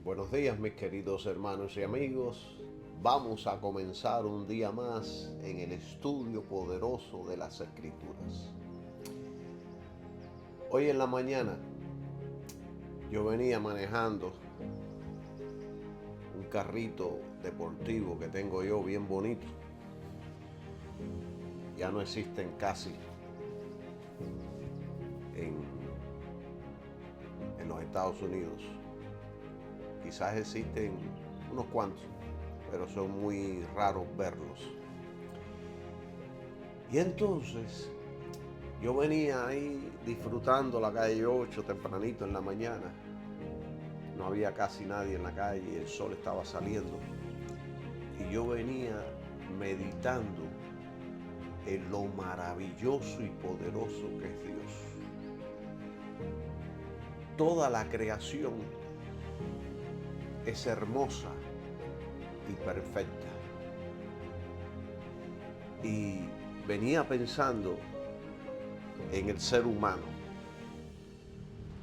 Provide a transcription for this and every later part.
Buenos días, mis queridos hermanos y amigos. Vamos a comenzar un día más en el estudio poderoso de las Escrituras. Hoy en la mañana yo venía manejando un carrito deportivo que tengo yo bien bonito. Ya no existen casi en los Estados Unidos. Quizás existen unos cuantos, pero son muy raros verlos. Y entonces yo venía ahí disfrutando la calle 8 tempranito en la mañana. No había casi nadie en la calle y el sol estaba saliendo. Y yo venía meditando en lo maravilloso y poderoso que es Dios. Toda la creación es hermosa y perfecta. Y venía pensando en el ser humano.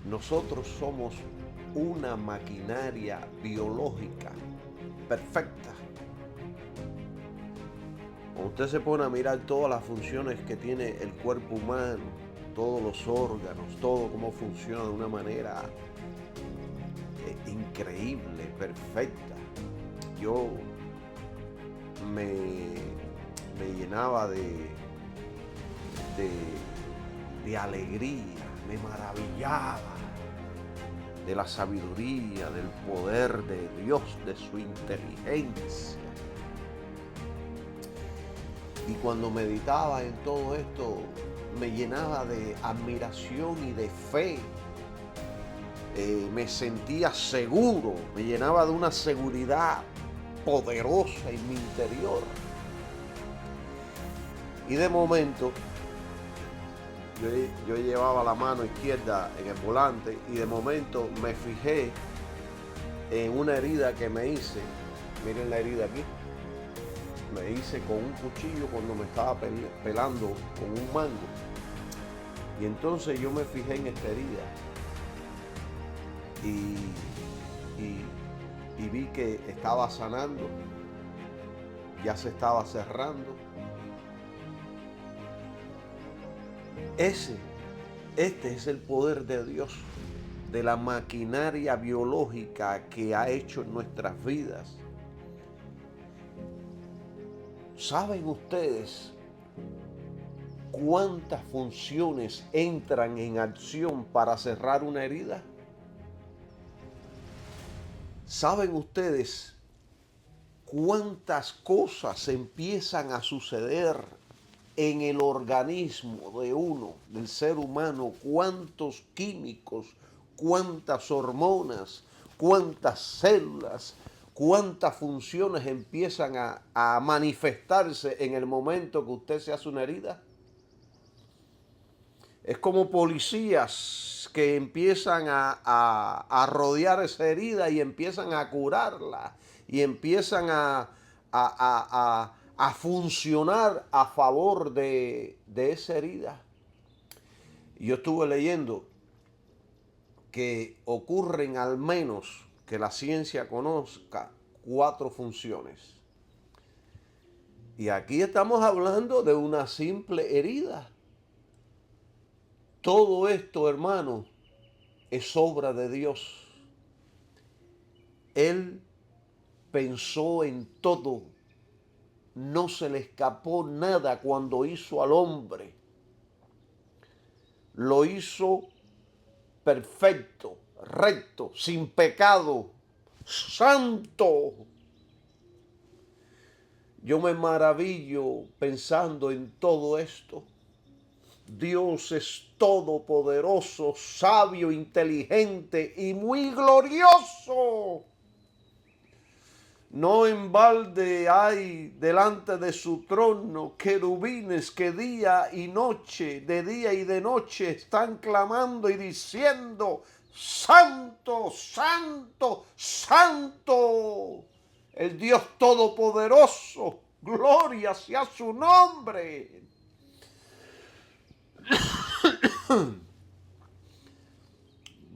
Nosotros somos una maquinaria biológica perfecta. Cuando usted se pone a mirar todas las funciones que tiene el cuerpo humano, todos los órganos, todo cómo funciona de una manera increíble, perfecta. Yo me llenaba de alegría, me maravillaba de la sabiduría, del poder de Dios, de su inteligencia. Y cuando meditaba en todo esto, me llenaba de admiración y de fe. Me sentía seguro, me llenaba de una seguridad poderosa en mi interior. Y de momento, yo llevaba la mano izquierda en el volante y de momento me fijé en una herida que me hice. Miren la herida aquí. Me hice con un cuchillo cuando me estaba pelando con un mango. Y entonces yo me fijé en esta herida. Y vi que estaba sanando, ya se estaba cerrando. Este es el poder de Dios, de la maquinaria biológica que ha hecho en nuestras vidas. ¿Saben ustedes cuántas funciones entran en acción para cerrar una herida? ¿Saben ustedes cuántas cosas empiezan a suceder en el organismo de uno, del ser humano? ¿Cuántos químicos, cuántas hormonas, cuántas células, cuántas funciones empiezan a manifestarse en el momento que usted se hace una herida? Es como policías que empiezan a rodear esa herida y empiezan a curarla y empiezan a funcionar a favor de esa herida. Yo estuve leyendo que ocurren al menos, que la ciencia conozca, 4 funciones. Y aquí estamos hablando de una simple herida. Todo esto, hermano, es obra de Dios. Él pensó en todo. No se le escapó nada cuando hizo al hombre. Lo hizo perfecto, recto, sin pecado, santo. Yo me maravillo pensando en todo esto. Dios es todopoderoso, sabio, inteligente y muy glorioso. No en balde hay delante de su trono querubines que día y noche, de día y de noche están clamando y diciendo: Santo, Santo, Santo, el Dios Todopoderoso, gloria sea su nombre.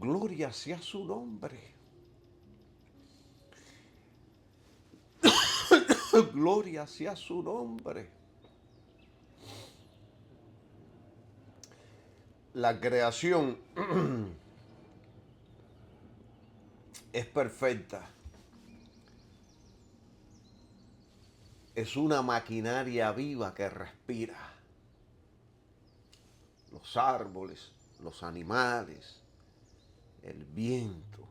Gloria sea su nombre. Gloria sea su nombre. La creación es perfecta. Es una maquinaria viva que respira. Los árboles, los animales, el viento,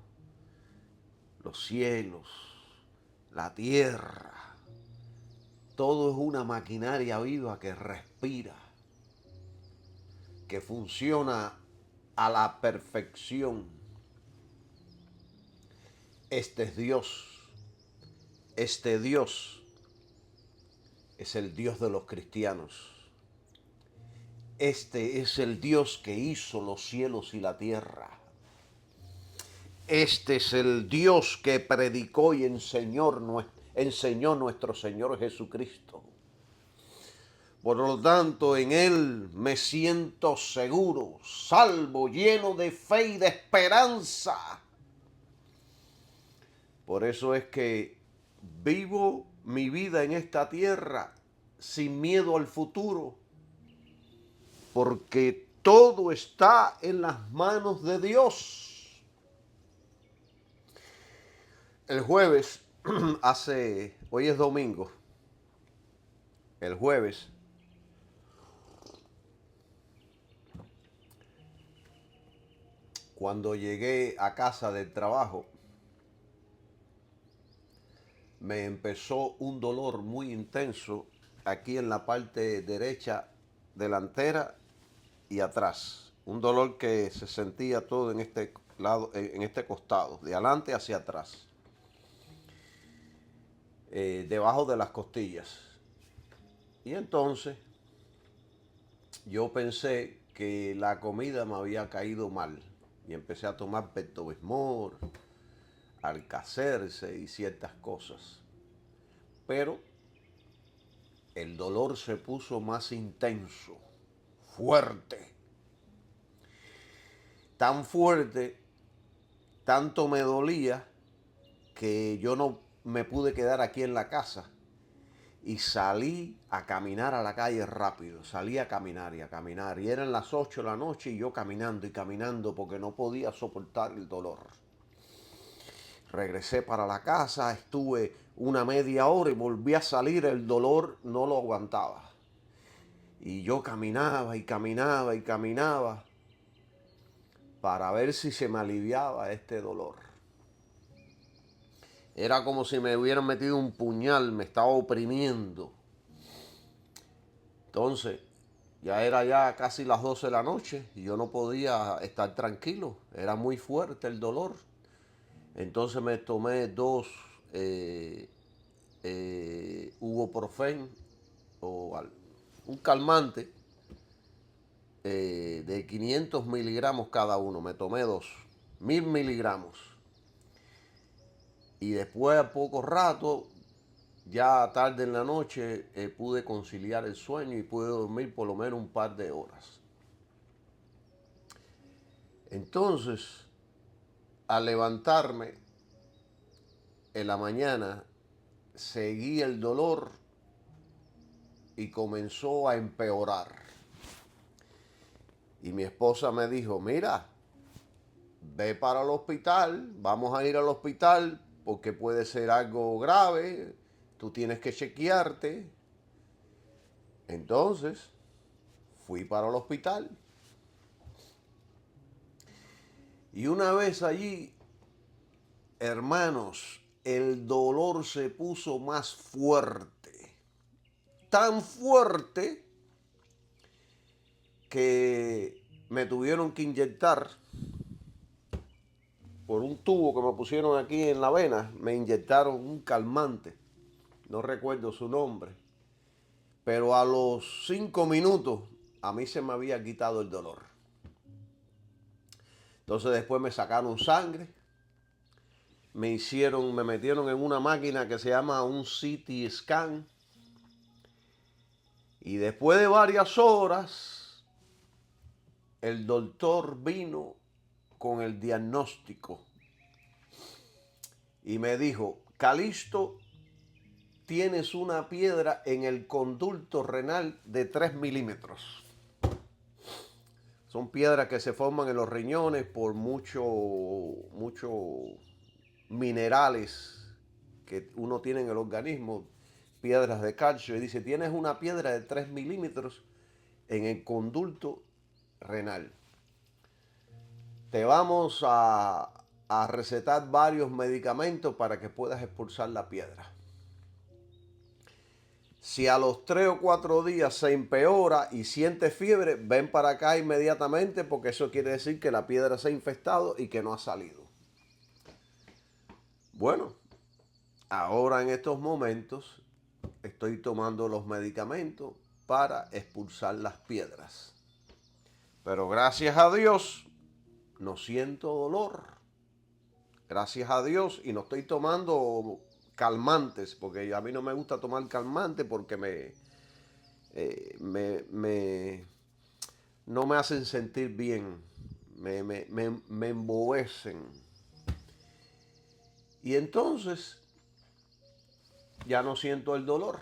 los cielos, la tierra. Todo es una maquinaria viva que respira, que funciona a la perfección. Este es Dios. Este Dios es el Dios de los cristianos. Este es el Dios que hizo los cielos y la tierra. Este es el Dios que predicó y enseñó nuestro Señor Jesucristo. Por lo tanto, en Él me siento seguro, salvo, lleno de fe y de esperanza. Por eso es que vivo mi vida en esta tierra sin miedo al futuro, porque todo está en las manos de Dios. El jueves, hoy es domingo, el jueves, cuando llegué a casa del trabajo, me empezó un dolor muy intenso aquí en la parte derecha delantera y atrás. Un dolor que se sentía todo en este lado, en este costado, de adelante hacia atrás, debajo de las costillas. Y entonces yo pensé que la comida me había caído mal y empecé a tomar Pepto-Bismol, Alka-Seltzer y ciertas cosas. Pero el dolor se puso más intenso, fuerte. Tan fuerte, tanto me dolía que yo no me pude quedar aquí en la casa y salí a caminar a la calle rápido. Salí a caminar y a caminar. Y eran las 8 de la noche y yo caminando y caminando porque no podía soportar el dolor. Regresé para la casa, estuve una media hora y volví a salir. El dolor no lo aguantaba. Y yo caminaba y caminaba y caminaba para ver si se me aliviaba este dolor. Era como si me hubieran metido un puñal, me estaba oprimiendo. Entonces, ya casi las 12 de la noche y yo no podía estar tranquilo. Era muy fuerte el dolor. Entonces me tomé dos Ibuprofen o un calmante de 500 miligramos cada uno. Me tomé 1000 miligramos. Y después, a poco rato, ya tarde en la noche, pude conciliar el sueño y pude dormir por lo menos un par de horas. Entonces, al levantarme en la mañana, seguí el dolor y comenzó a empeorar. Y mi esposa me dijo, mira, ve para el hospital, vamos a ir al hospital porque puede ser algo grave, tú tienes que chequearte. Entonces, fui para el hospital. Y una vez allí, hermanos, el dolor se puso más fuerte. Tan fuerte que me tuvieron que inyectar por un tubo que me pusieron aquí en la vena. Me inyectaron un calmante. No recuerdo su nombre. Pero a los 5 minutos a mí se me había quitado el dolor. Entonces después me sacaron sangre. Me metieron en una máquina que se llama un CT scan. Y después de varias horas, el doctor vino con el diagnóstico y me dijo: Calixto, tienes una piedra en el conducto renal de 3 milímetros. Son piedras que se forman en los riñones por muchos minerales que uno tiene en el organismo, piedras de calcio. Y dice: tienes una piedra de 3 milímetros en el conducto renal. Te vamos a recetar varios medicamentos para que puedas expulsar la piedra. Si a los 3 o 4 días se empeora y sientes fiebre, ven para acá inmediatamente, porque eso quiere decir que la piedra se ha infestado y que no ha salido. Bueno, ahora en estos momentos estoy tomando los medicamentos para expulsar las piedras. Pero gracias a Dios no siento dolor. Gracias a Dios, y no estoy tomando calmantes, porque a mí no me gusta tomar calmantes porque no me hacen sentir bien, me embobecen. Y entonces ya no siento el dolor.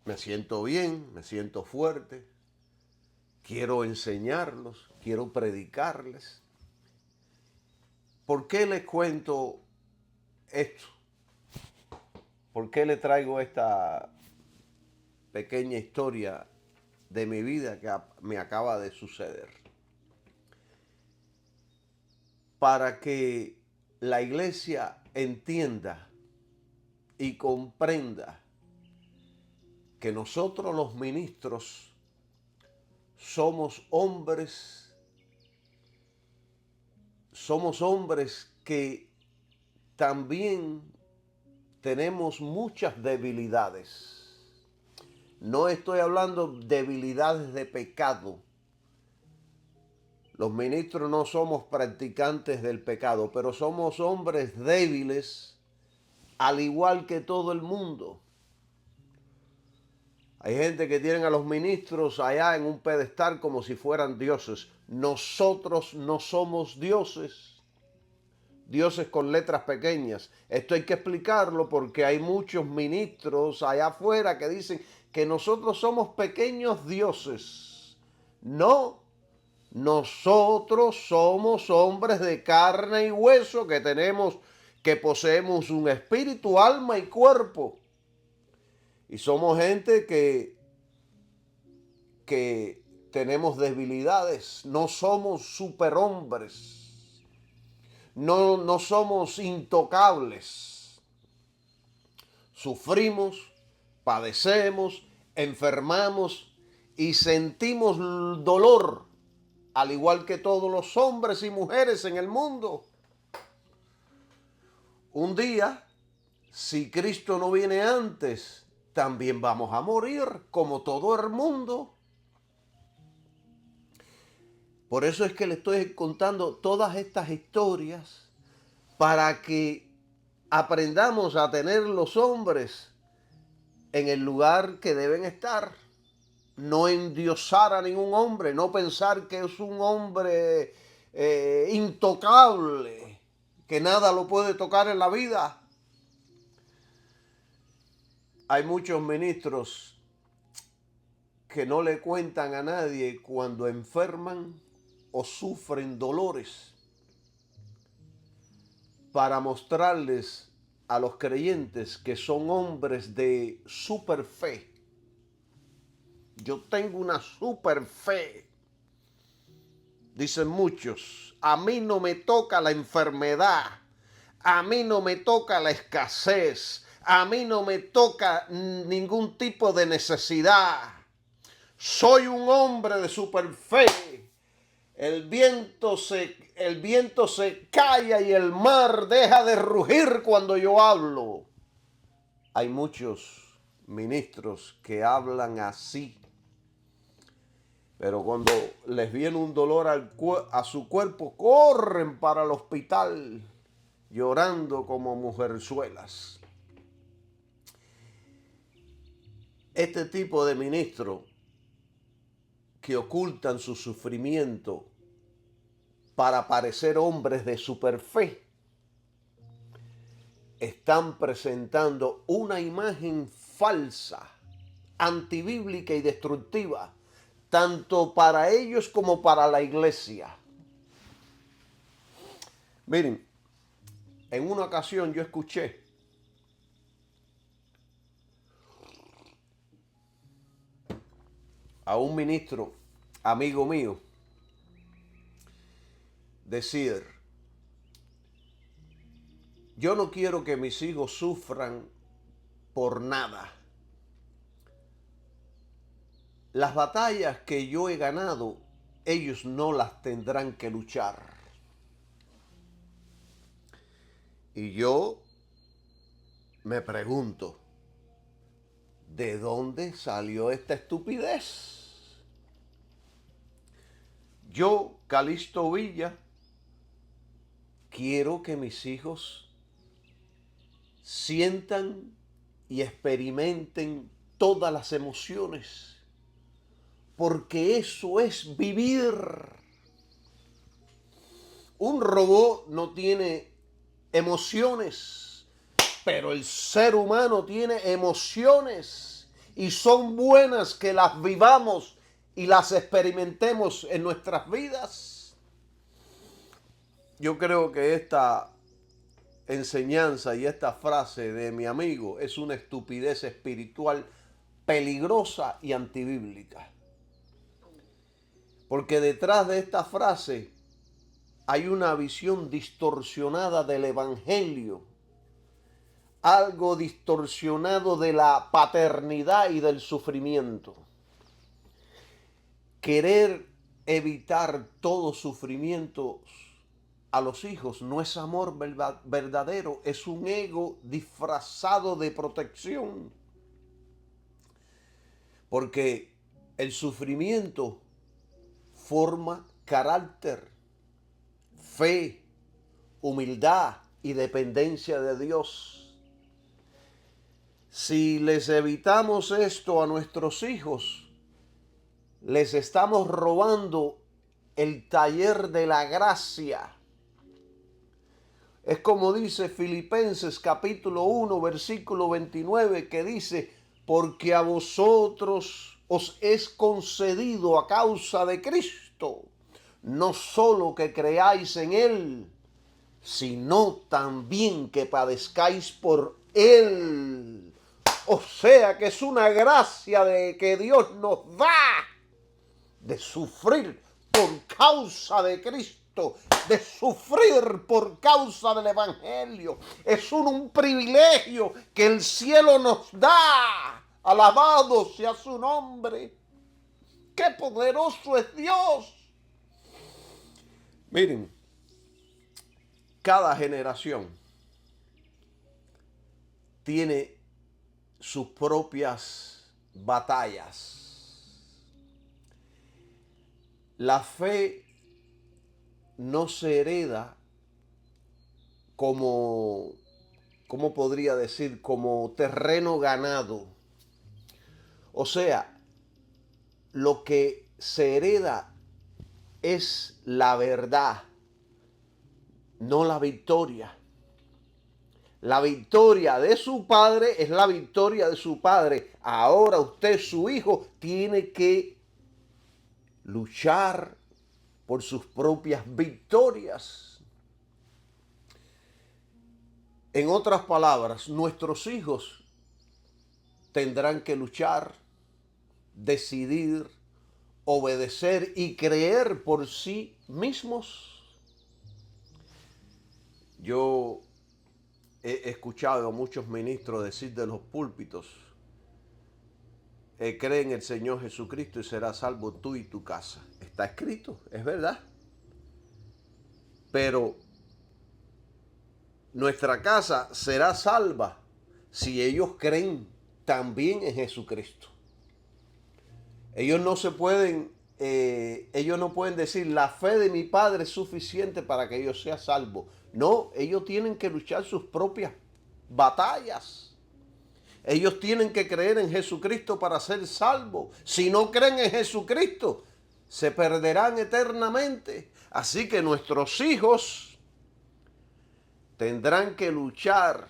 Me siento bien, me siento fuerte. Quiero enseñarlos, quiero predicarles. ¿Por qué les cuento esto? ¿Por qué le traigo esta pequeña historia de mi vida que me acaba de suceder? Para que la iglesia entienda y comprenda que nosotros los ministros somos hombres que también tenemos muchas debilidades. No estoy hablando de debilidades de pecado. Los ministros no somos practicantes del pecado, pero somos hombres débiles, al igual que todo el mundo. Hay gente que tienen a los ministros allá en un pedestal como si fueran dioses. Nosotros no somos dioses. Dioses con letras pequeñas. Esto hay que explicarlo porque hay muchos ministros allá afuera que dicen que nosotros somos pequeños dioses. No, nosotros somos hombres de carne y hueso que poseemos un espíritu, alma y cuerpo. Y somos gente que tenemos debilidades. No somos superhombres. No somos intocables. Sufrimos, padecemos, enfermamos y sentimos dolor, al igual que todos los hombres y mujeres en el mundo. Un día, si Cristo no viene antes, también vamos a morir como todo el mundo. Por eso es que le estoy contando todas estas historias para que aprendamos a tener los hombres en el lugar que deben estar. No endiosar a ningún hombre, no pensar que es un hombre intocable, que nada lo puede tocar en la vida. Hay muchos ministros que no le cuentan a nadie cuando enferman o sufren dolores, para mostrarles a los creyentes que son hombres de super fe. Yo tengo una super fe, dicen muchos. A mí no me toca la enfermedad, a mí no me toca la escasez, a mí no me toca ningún tipo de necesidad. Soy un hombre de super fe. El viento se calla y el mar deja de rugir cuando yo hablo. Hay muchos ministros que hablan así, pero cuando les viene un dolor a su cuerpo, corren para el hospital llorando como mujerzuelas. Este tipo de ministros que ocultan su sufrimiento para parecer hombres de superfe, están presentando una imagen falsa, antibíblica y destructiva, tanto para ellos como para la iglesia. Miren, en una ocasión yo escuché a un ministro, amigo mío, decir: yo no quiero que mis hijos sufran por nada. Las batallas que yo he ganado, ellos no las tendrán que luchar. Y yo me pregunto, ¿de dónde salió esta estupidez? Yo, Calixto Villa, quiero que mis hijos sientan y experimenten todas las emociones, porque eso es vivir. Un robot no tiene emociones, pero el ser humano tiene emociones y son buenas que las vivamos y las experimentemos en nuestras vidas. Yo creo que esta enseñanza y esta frase de mi amigo es una estupidez espiritual peligrosa y antibíblica. Porque detrás de esta frase hay una visión distorsionada del evangelio, algo distorsionado de la paternidad y del sufrimiento. Querer evitar todo sufrimiento a los hijos no es amor verdadero, es un ego disfrazado de protección. Porque el sufrimiento forma carácter, fe, humildad y dependencia de Dios. Si les evitamos esto a nuestros hijos, les estamos robando el taller de la gracia. Es como dice Filipenses capítulo 1, versículo 29, que dice: porque a vosotros os es concedido a causa de Cristo, no solo que creáis en Él, sino también que padezcáis por Él. O sea que es una gracia de que Dios nos da de sufrir por causa de Cristo, de sufrir por causa del Evangelio. Es un privilegio que el cielo nos da. Alabado sea su nombre. ¡Qué poderoso es Dios! Miren, cada generación tiene sus propias batallas. La fe no se hereda como, ¿cómo podría decir? Como terreno ganado. O sea, lo que se hereda es la verdad, no la victoria. La victoria de su padre es la victoria de su padre. Ahora usted, su hijo, tiene que luchar por sus propias victorias. En otras palabras, nuestros hijos tendrán que luchar, decidir, obedecer y creer por sí mismos. Yo he escuchado a muchos ministros decir de los púlpitos: cree en el Señor Jesucristo y serás salvo tú y tu casa. Está escrito, es verdad. Pero nuestra casa será salva si ellos creen también en Jesucristo. Ellos no pueden decir: la fe de mi padre es suficiente para que yo sea salvo. No, ellos tienen que luchar sus propias batallas. Ellos tienen que creer en Jesucristo para ser salvos. Si no creen en Jesucristo, se perderán eternamente. Así que nuestros hijos tendrán que luchar,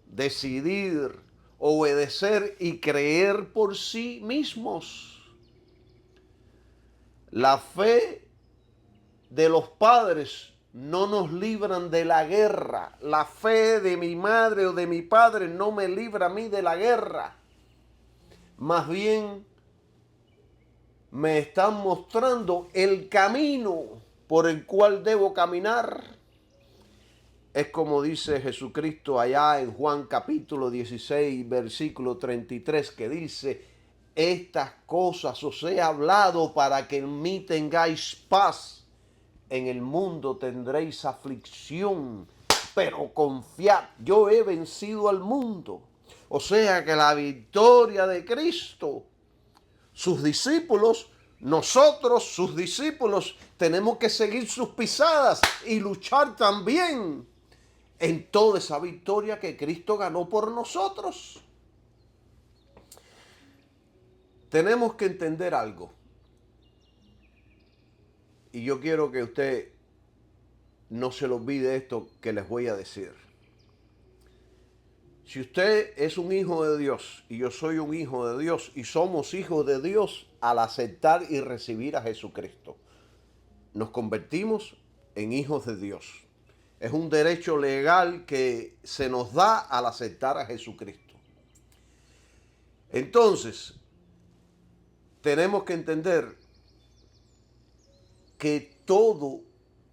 decidir, obedecer y creer por sí mismos. La fe de los padres no nos libran de la guerra. La fe de mi madre o de mi padre no me libra a mí de la guerra. Más bien me están mostrando el camino por el cual debo caminar. Es como dice Jesucristo allá en Juan capítulo 16, versículo 33, que dice: estas cosas os he hablado para que en mí tengáis paz. En el mundo tendréis aflicción, pero confiad, yo he vencido al mundo. O sea que la victoria de Cristo, sus discípulos, nosotros, sus discípulos, tenemos que seguir sus pisadas y luchar también en toda esa victoria que Cristo ganó por nosotros. Tenemos que entender algo. Y yo quiero que usted no se le olvide esto que les voy a decir. Si usted es un hijo de Dios y yo soy un hijo de Dios y somos hijos de Dios al aceptar y recibir a Jesucristo, nos convertimos en hijos de Dios. Es un derecho legal que se nos da al aceptar a Jesucristo. Entonces, tenemos que entender que todo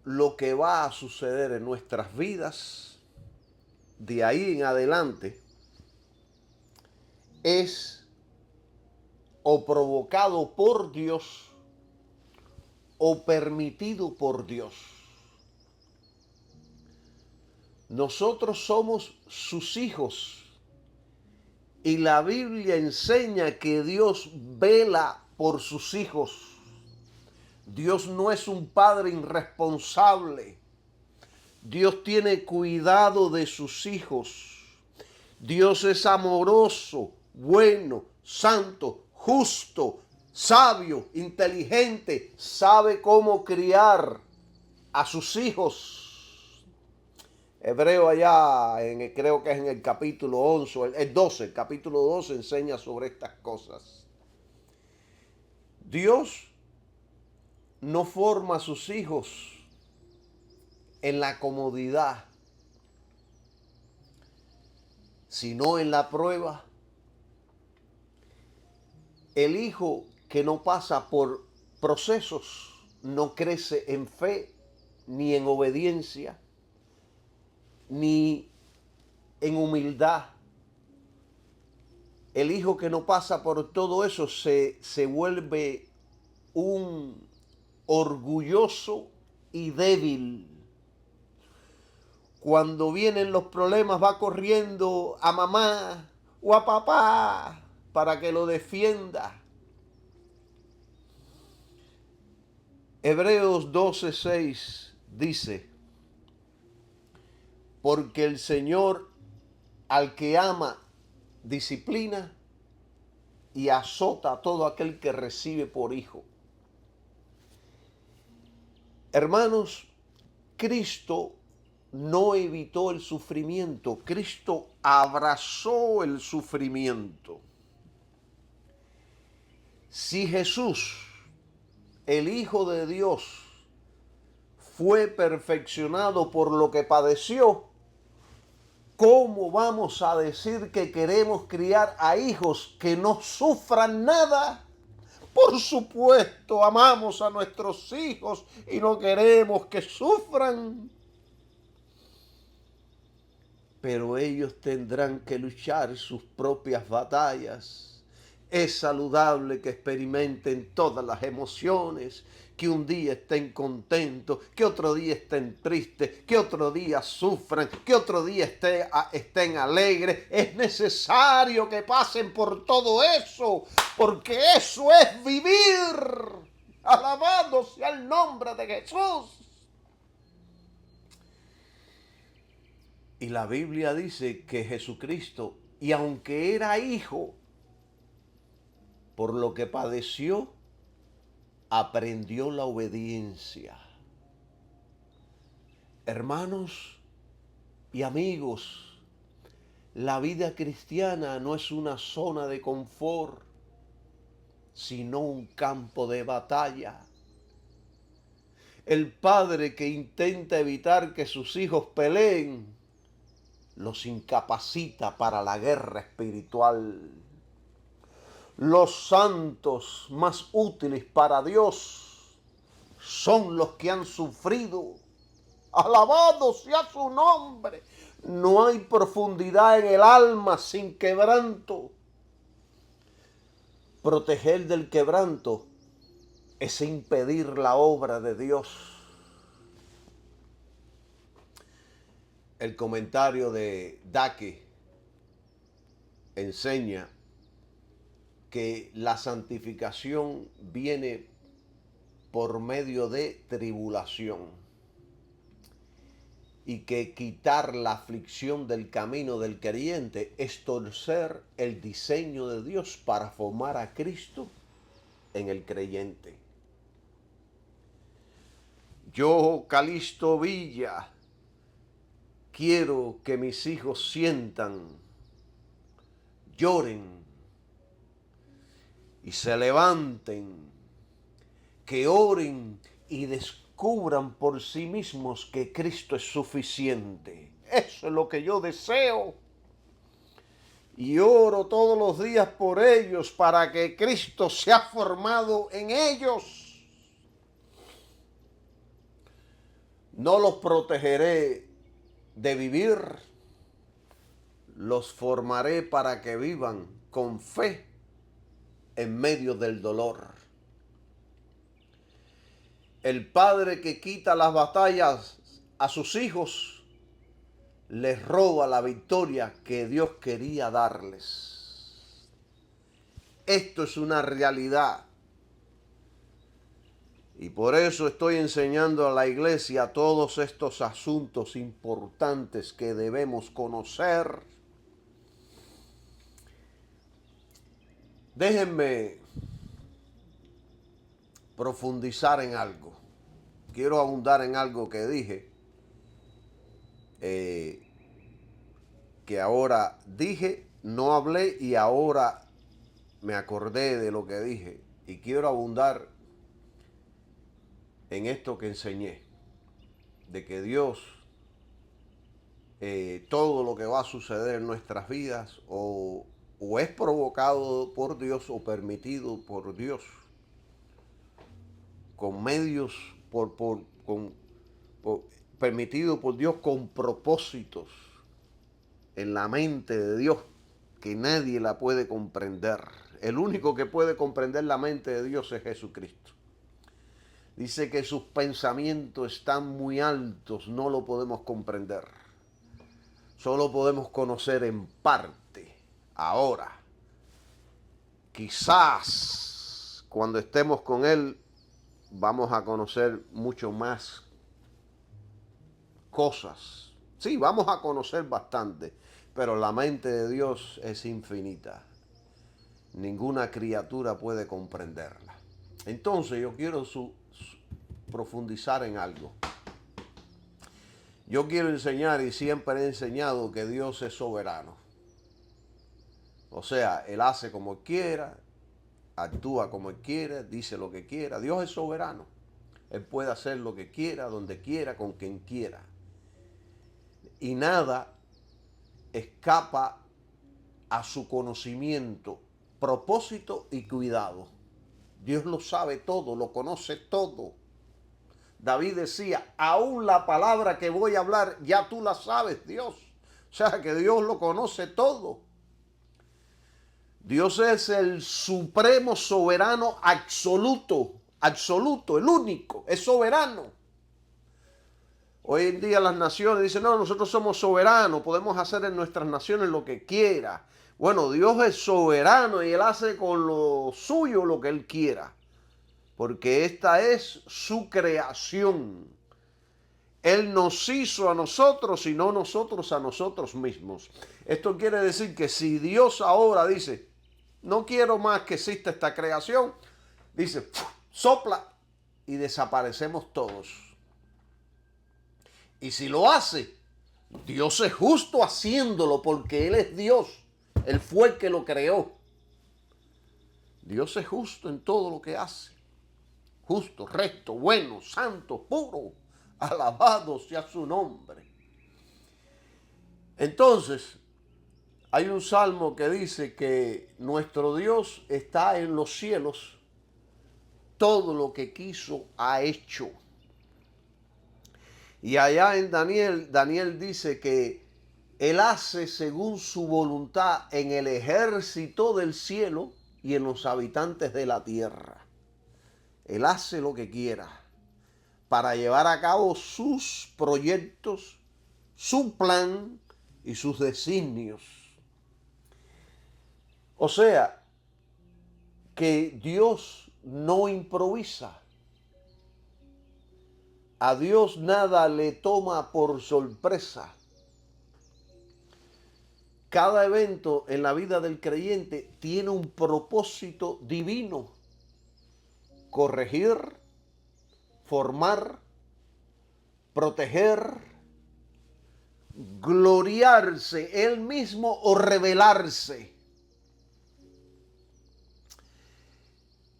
lo que va a suceder en nuestras vidas, de ahí en adelante, es o provocado por Dios o permitido por Dios. Nosotros somos sus hijos y la Biblia enseña que Dios vela por sus hijos. Dios no es un padre irresponsable. Dios tiene cuidado de sus hijos. Dios es amoroso, bueno, santo, justo, sabio, inteligente, sabe cómo criar a sus hijos. Hebreo allá, creo que es en el capítulo 11, el 12, el capítulo 12 enseña sobre estas cosas. Dios no forma a sus hijos en la comodidad, sino en la prueba. El hijo que no pasa por procesos no crece en fe, ni en obediencia, ni en humildad. El hijo que no pasa por todo eso se vuelve un orgulloso y débil. Cuando vienen los problemas va corriendo a mamá o a papá para que lo defienda. Hebreos 12:6 dice: porque el Señor al que ama disciplina y azota a todo aquel que recibe por hijo. Hermanos, Cristo no evitó el sufrimiento, Cristo abrazó el sufrimiento. Si Jesús, el Hijo de Dios, fue perfeccionado por lo que padeció, ¿cómo vamos a decir que queremos criar a hijos que no sufran nada? Por supuesto, amamos a nuestros hijos y no queremos que sufran. Pero ellos tendrán que luchar sus propias batallas. Es saludable que experimenten todas las emociones, que un día estén contentos, que otro día estén tristes, que otro día sufran, que otro día estén alegres. Es necesario que pasen por todo eso, porque eso es vivir. Alabado sea el nombre de Jesús. Y la Biblia dice que Jesucristo, y aunque era hijo, por lo que padeció, aprendió la obediencia. Hermanos y amigos, la vida cristiana no es una zona de confort, sino un campo de batalla. El padre que intenta evitar que sus hijos peleen, los incapacita para la guerra espiritual. Los santos más útiles para Dios son los que han sufrido. Alabado sea su nombre. No hay profundidad en el alma sin quebranto. Proteger del quebranto es impedir la obra de Dios. El comentario de Dake enseña que la santificación viene por medio de tribulación y que quitar la aflicción del camino del creyente es torcer el diseño de Dios para formar a Cristo en el creyente. Yo, Calixto Villa, quiero que mis hijos sientan, lloren y se levanten, que oren y descubran por sí mismos que Cristo es suficiente. Eso es lo que yo deseo. Y oro todos los días por ellos para que Cristo sea formado en ellos. No los protegeré de vivir, los formaré para que vivan con fe en medio del dolor. El padre que quita las batallas a sus hijos les roba la victoria que Dios quería darles. Esto es una realidad. Y por eso estoy enseñando a la iglesia todos estos asuntos importantes que debemos conocer. Déjenme profundizar en algo. Quiero abundar en algo que dije, que ahora dije, no hablé y ahora me acordé de lo que dije. Y quiero abundar en esto que enseñé, de que Dios, todo lo que va a suceder en nuestras vidas o es provocado por Dios o permitido por Dios, con medios, permitido por Dios con propósitos en la mente de Dios que nadie la puede comprender. El único que puede comprender la mente de Dios es Jesucristo. Dice que sus pensamientos están muy altos, no lo podemos comprender. Solo podemos conocer en parte. Ahora, quizás cuando estemos con Él, vamos a conocer mucho más cosas. Sí, vamos a conocer bastante, pero la mente de Dios es infinita. Ninguna criatura puede comprenderla. Entonces yo quiero profundizar en algo. Yo quiero enseñar y siempre he enseñado que Dios es soberano. O sea, Él hace como quiera, actúa como Él quiera, dice lo que quiera. Dios es soberano. Él puede hacer lo que quiera, donde quiera, con quien quiera. Y nada escapa a su conocimiento, propósito y cuidado. Dios lo sabe todo, lo conoce todo. David decía, aún la palabra que voy a hablar, ya tú la sabes, Dios. O sea, que Dios lo conoce todo. Dios es el supremo soberano absoluto, el único, es soberano. Hoy en día las naciones dicen, no, nosotros somos soberanos, podemos hacer en nuestras naciones lo que quiera. Bueno, Dios es soberano y Él hace con lo suyo lo que Él quiera, porque esta es su creación. Él nos hizo a nosotros y no nosotros a nosotros mismos. Esto quiere decir que si Dios ahora dice, no quiero más que exista esta creación, dice, sopla y desaparecemos todos. Y si lo hace, Dios es justo haciéndolo porque Él es Dios. Él fue el que lo creó. Dios es justo en todo lo que hace. Justo, recto, bueno, santo, puro. Alabado sea su nombre. Entonces, hay un salmo que dice que nuestro Dios está en los cielos. Todo lo que quiso ha hecho. Y allá en Daniel dice que Él hace según su voluntad en el ejército del cielo y en los habitantes de la tierra. Él hace lo que quiera para llevar a cabo sus proyectos, su plan y sus designios. O sea, que Dios no improvisa. A Dios nada le toma por sorpresa. Cada evento en la vida del creyente tiene un propósito divino. Corregir, formar, proteger, gloriarse él mismo o revelarse.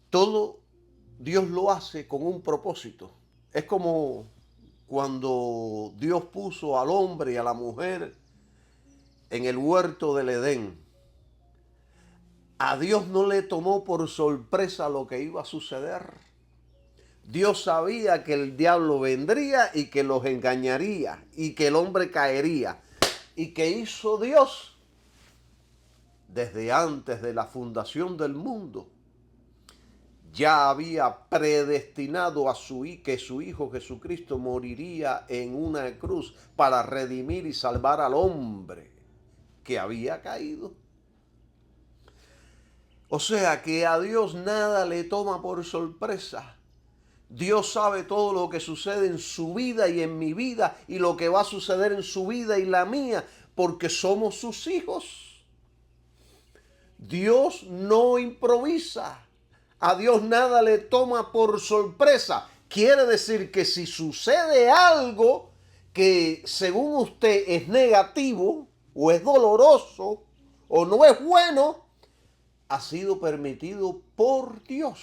Todo Dios lo hace con un propósito. Es como cuando Dios puso al hombre y a la mujer en el huerto del Edén. A Dios no le tomó por sorpresa lo que iba a suceder. Dios sabía que el diablo vendría y que los engañaría y que el hombre caería. ¿Y qué hizo Dios? Desde antes de la fundación del mundo, ya había predestinado que su Hijo Jesucristo moriría en una cruz para redimir y salvar al hombre que había caído. O sea que a Dios nada le toma por sorpresa. Dios sabe todo lo que sucede en su vida y en mi vida y lo que va a suceder en su vida y la mía, porque somos sus hijos. Dios no improvisa. A Dios nada le toma por sorpresa. Quiere decir que si sucede algo que según usted es negativo o es doloroso o no es bueno, ha sido permitido por Dios.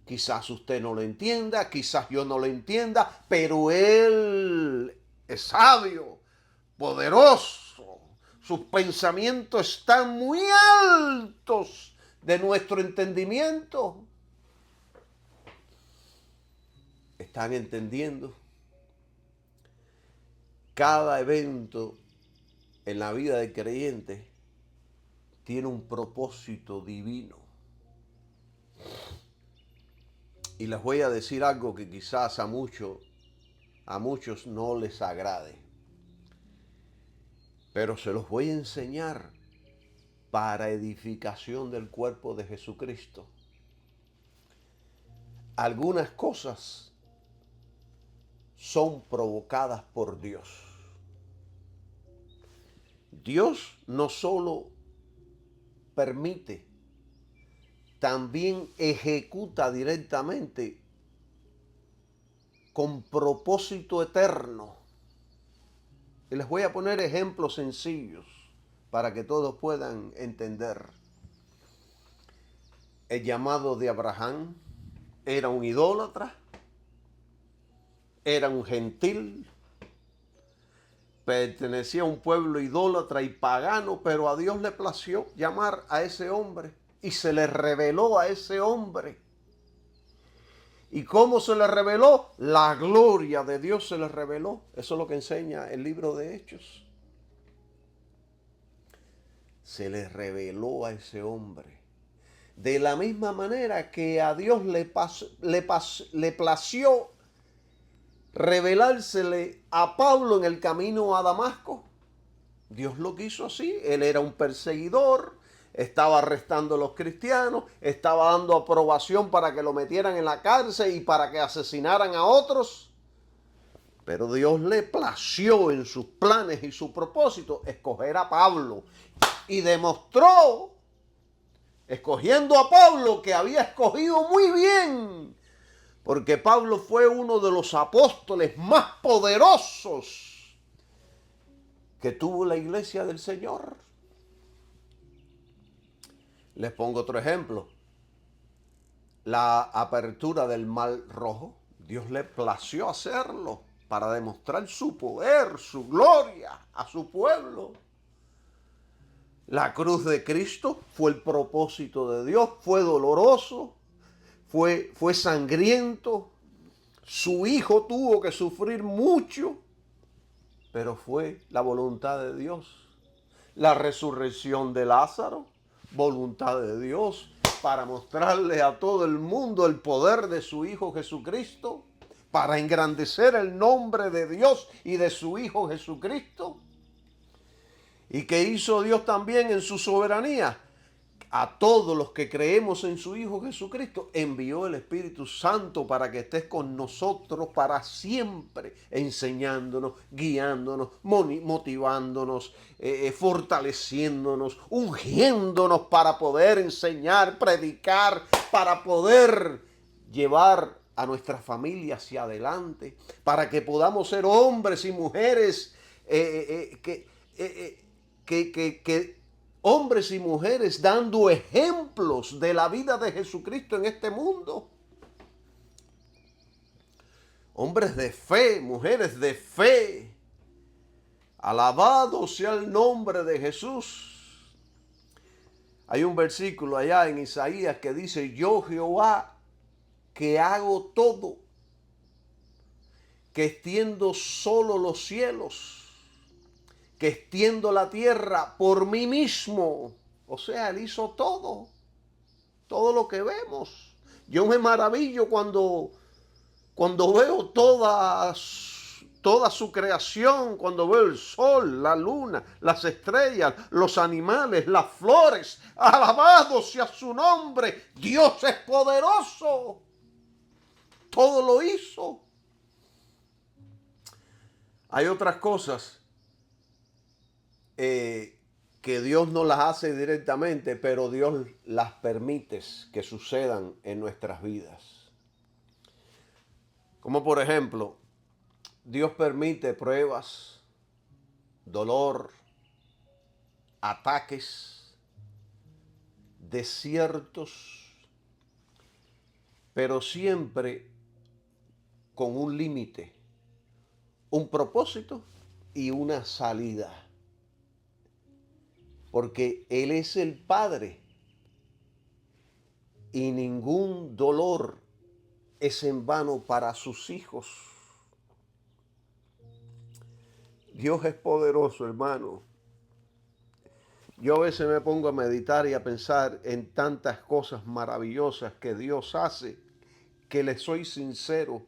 Quizás usted no lo entienda, quizás yo no lo entienda, pero Él es sabio, poderoso. Sus pensamientos están muy altos de nuestro entendimiento. ¿Están entendiendo? Cada evento en la vida del creyente tiene un propósito divino. Y les voy a decir algo que quizás a muchos no les agrade. Pero se los voy a enseñar para edificación del cuerpo de Jesucristo. Algunas cosas son provocadas por Dios. Dios no solo permite, también ejecuta directamente con propósito eterno. Y les voy a poner ejemplos sencillos para que todos puedan entender. El llamado de Abraham era un idólatra, era un gentil, pertenecía a un pueblo idólatra y pagano, pero a Dios le plació llamar a ese hombre y se le reveló a ese hombre. ¿Y cómo se le reveló? La gloria de Dios se le reveló. Eso es lo que enseña el libro de Hechos. Se le reveló a ese hombre. De la misma manera que a Dios le plació revelársele a Pablo en el camino a Damasco. Dios lo quiso así. Él era un perseguidor, estaba arrestando a los cristianos, estaba dando aprobación para que lo metieran en la cárcel y para que asesinaran a otros. Pero Dios le plació en sus planes y su propósito escoger a Pablo. Y demostró, escogiendo a Pablo, que había escogido muy bien. Porque Pablo fue uno de los apóstoles más poderosos que tuvo la iglesia del Señor. Les pongo otro ejemplo. La apertura del Mar Rojo, Dios le plació hacerlo para demostrar su poder, su gloria a su pueblo. La cruz de Cristo fue el propósito de Dios, fue doloroso, fue sangriento. Su Hijo tuvo que sufrir mucho, pero fue la voluntad de Dios. La resurrección de Lázaro, voluntad de Dios, para mostrarle a todo el mundo el poder de su Hijo Jesucristo, para engrandecer el nombre de Dios y de su Hijo Jesucristo. ¿Y qué hizo Dios también en su soberanía? A todos los que creemos en su Hijo Jesucristo, envió el Espíritu Santo para que estés con nosotros para siempre, enseñándonos, guiándonos, motivándonos, fortaleciéndonos, ungiéndonos para poder enseñar, predicar, para poder llevar a nuestra familia hacia adelante, para que podamos ser hombres y mujeres hombres y mujeres dando ejemplos de la vida de Jesucristo en este mundo. Hombres de fe, mujeres de fe. Alabado sea el nombre de Jesús. Hay un versículo allá en Isaías que dice: yo Jehová, que hago todo, que extiendo solo los cielos, que extiendo la tierra por mí mismo. O sea, Él hizo todo lo que vemos. Yo me maravillo cuando veo toda su creación, cuando veo el sol, la luna, las estrellas, los animales, las flores. Alabado sea su nombre. Dios es poderoso. Todo lo hizo. Hay otras cosas que Dios no las hace directamente, pero Dios las permite que sucedan en nuestras vidas. Como por ejemplo, Dios permite pruebas, dolor, ataques, desiertos, pero siempre con un límite, un propósito y una salida. Porque Él es el Padre y ningún dolor es en vano para sus hijos. Dios es poderoso, hermano. Yo a veces me pongo a meditar y a pensar en tantas cosas maravillosas que Dios hace, que le soy sincero,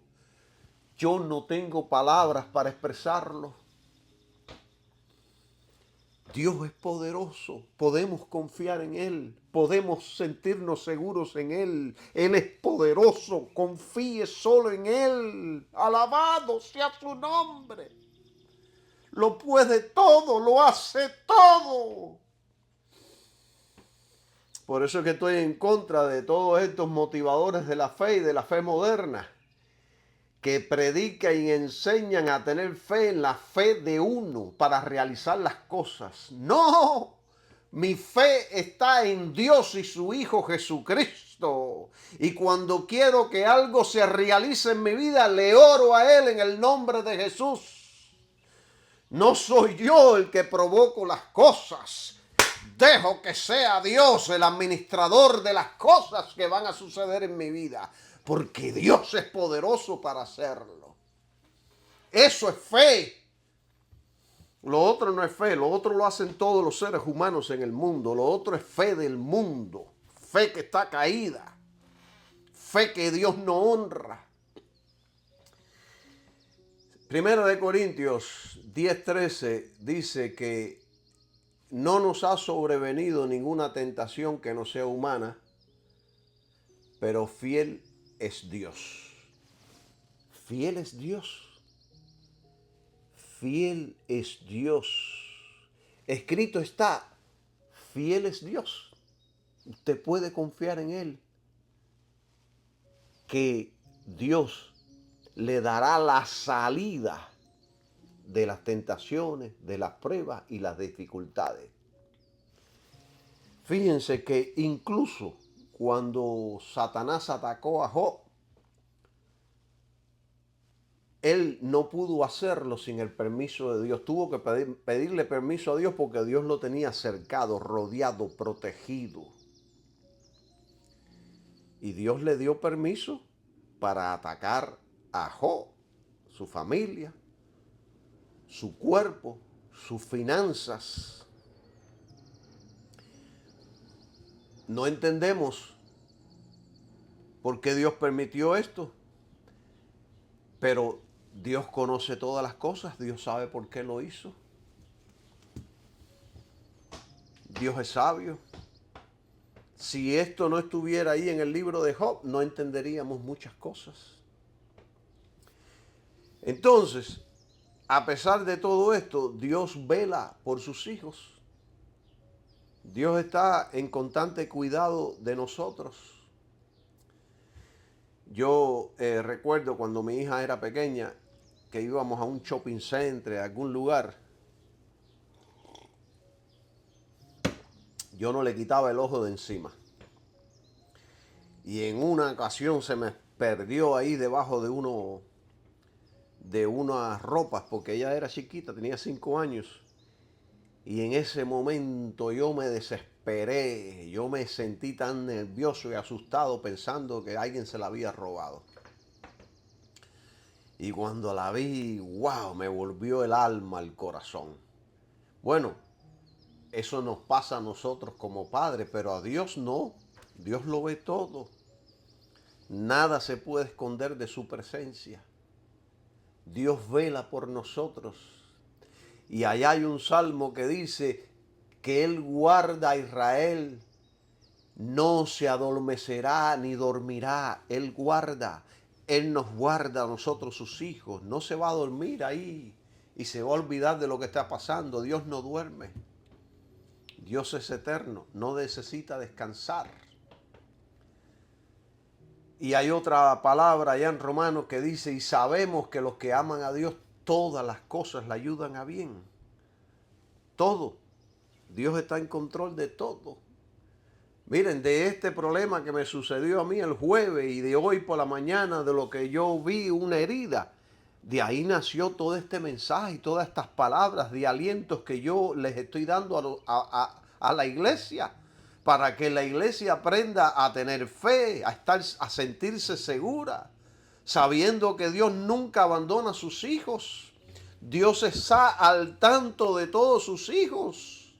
yo no tengo palabras para expresarlo. Dios es poderoso, podemos confiar en Él, podemos sentirnos seguros en Él. Él es poderoso, confíe solo en Él. Alabado sea su nombre. Lo puede todo, lo hace todo. Por eso es que estoy en contra de todos estos motivadores de la fe y de la fe moderna, que predican y enseñan a tener fe en la fe de uno para realizar las cosas. No, mi fe está en Dios y su Hijo Jesucristo. Y cuando quiero que algo se realice en mi vida, le oro a Él en el nombre de Jesús. No soy yo el que provoco las cosas. Dejo que sea Dios el administrador de las cosas que van a suceder en mi vida. Porque Dios es poderoso para hacerlo. Eso es fe. Lo otro no es fe. Lo otro lo hacen todos los seres humanos en el mundo. Lo otro es fe del mundo. Fe que está caída. Fe que Dios no honra. Primera de Corintios 10:13 dice que no nos ha sobrevenido ninguna tentación que no sea humana, pero fiel es Dios. Fiel es Dios. Fiel es Dios. Escrito está, fiel es Dios. Usted puede confiar en Él. Que Dios le dará la salida de las tentaciones, de las pruebas y las dificultades. Fíjense que incluso cuando Satanás atacó a Job, él no pudo hacerlo sin el permiso de Dios. Tuvo que pedirle permiso a Dios porque Dios lo tenía cercado, rodeado, protegido. Y Dios le dio permiso para atacar a Job, su familia, su cuerpo, sus finanzas. No entendemos por qué Dios permitió esto, pero Dios conoce todas las cosas, Dios sabe por qué lo hizo. Dios es sabio. Si esto no estuviera ahí en el libro de Job, no entenderíamos muchas cosas. Entonces, a pesar de todo esto, Dios vela por sus hijos. Dios está en constante cuidado de nosotros. Yo recuerdo cuando mi hija era pequeña que íbamos a un shopping center, a algún lugar. Yo no le quitaba el ojo de encima. Y en una ocasión se me perdió ahí debajo de unas ropas, porque ella era chiquita, tenía 5 años. Y en ese momento yo me desesperé, yo me sentí tan nervioso y asustado pensando que alguien se la había robado. Y cuando la vi, wow, me volvió el alma al corazón. Bueno, eso nos pasa a nosotros como padres, pero a Dios no. Dios lo ve todo. Nada se puede esconder de su presencia. Dios vela por nosotros. Y allá hay un salmo que dice que Él guarda a Israel, no se adormecerá ni dormirá. Él guarda, Él nos guarda a nosotros sus hijos. No se va a dormir ahí y se va a olvidar de lo que está pasando. Dios no duerme. Dios es eterno, no necesita descansar. Y hay otra palabra allá en Romanos que dice, y sabemos que los que aman a Dios, todas las cosas le ayudan a bien. Todo. Dios está en control de todo. Miren, de este problema que me sucedió a mí el jueves y de hoy por la mañana, de lo que yo vi una herida, de ahí nació todo este mensaje y todas estas palabras de alientos que yo les estoy dando a la iglesia, para que la iglesia aprenda a tener fe, a sentirse segura, sabiendo que Dios nunca abandona a sus hijos. Dios está al tanto de todos sus hijos.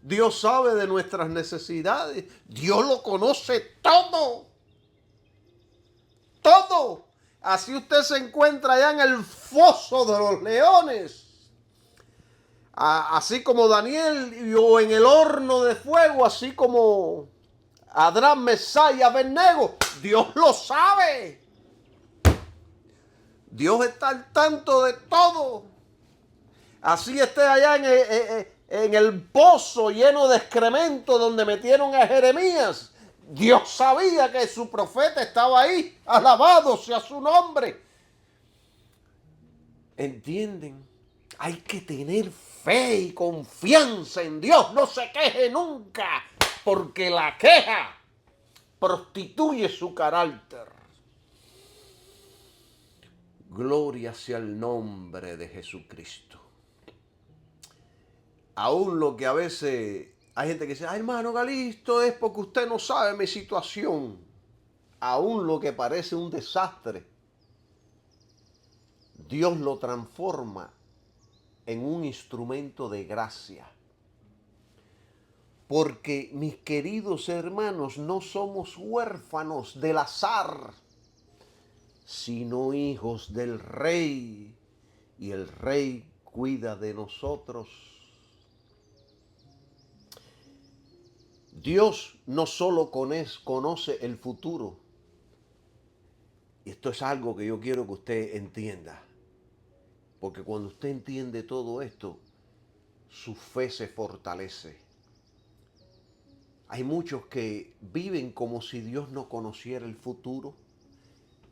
Dios sabe de nuestras necesidades. Dios lo conoce todo. Todo. Así usted se encuentra allá en el foso de los leones. Así como Daniel o en el horno de fuego, así como Adrán, Mesach y Abednego. Dios lo sabe. Dios está al tanto de todo. Así esté allá en el pozo lleno de excremento donde metieron a Jeremías. Dios sabía que su profeta estaba ahí. Alabado sea su nombre. ¿Entienden? Hay que tener fe y confianza en Dios. No se queje nunca, porque la queja prostituye su carácter. Gloria sea el nombre de Jesucristo. Aún lo que a veces hay gente que dice, ay, hermano Galisto, es porque usted no sabe mi situación. Aún lo que parece un desastre, Dios lo transforma en un instrumento de gracia. Porque, mis queridos hermanos, no somos huérfanos del azar, sino hijos del Rey. Y el Rey cuida de nosotros. Dios no solo conoce el futuro, y esto es algo que yo quiero que usted entienda, porque cuando usted entiende todo esto, su fe se fortalece. Hay muchos que viven como si Dios no conociera el futuro,